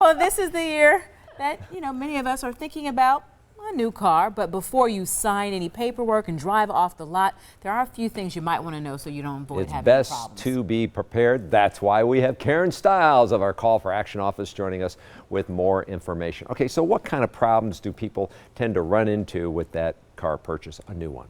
Well, this is the year that, many of us are thinking about a new car, but before you sign any paperwork and drive off the lot, there are a few things you might want to know so you don't avoid having problems. It's best to be prepared. That's why we have Karen Stiles of our Call for Action office joining us with more information. Okay, so what kind of problems do people tend to run into with that car purchase, a new one?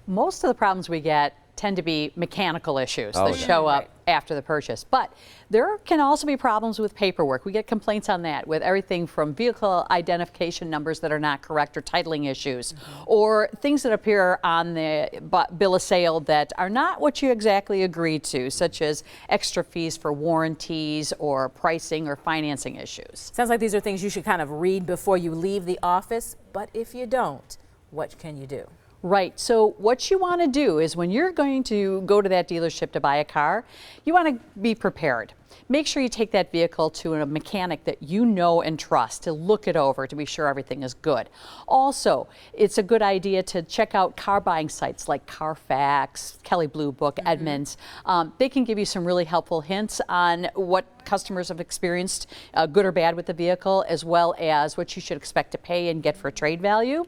Most of the problems we get tend to be mechanical issues that show up after the purchase. But there can also be problems with paperwork. We get complaints on that with everything from vehicle identification numbers that are not correct or titling issues, or things that appear on the bill of sale that are not what you exactly agreed to, such as extra fees for warranties or pricing or financing issues. Sounds like these are things you should kind of read before you leave the office, but if you don't, what can you do? Right. So what you want to do is when you're going to go to that dealership to buy a car, you want to be prepared. Make sure you take that vehicle to a mechanic that you know and trust to look it over to be sure everything is good. Also, it's a good idea to check out car buying sites like Carfax, Kelley Blue Book, Edmunds. They can give you some really helpful hints on what customers have experienced, good or bad, with the vehicle, as well as what you should expect to pay and get for trade value.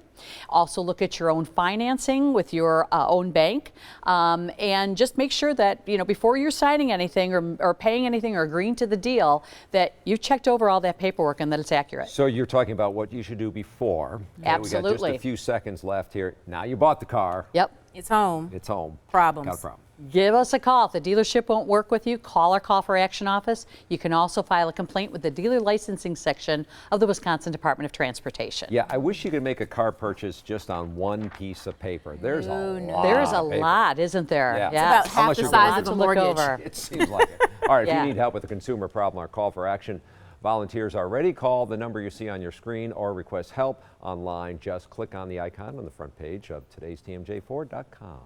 Also look at your own financing with your own bank, and just make sure that, before you're signing anything or paying anything or agreeing to the deal, that you've checked over all that paperwork and that it's accurate. So you're talking about what you should do before. Absolutely. We got just a few seconds left here. Now you bought the car. Yep. It's home. It's home. Problems. Got a problem. Give us a call. If the dealership won't work with you, call our Call for Action office. You can also file a complaint with the dealer licensing section of the Wisconsin Department of Transportation. Yeah, I wish you could make a car purchase just on one piece of paper. There's a lot. There's a of paper. lot, isn't there? Yeah. It's about How half much the you're size gonna of a to look mortgage. over. It seems like it. All right, if Yeah. you need help with a consumer problem, our Call for Action volunteers are ready. Call the number you see on your screen or request help online. Just click on the icon on the front page of today's TMJ4.com.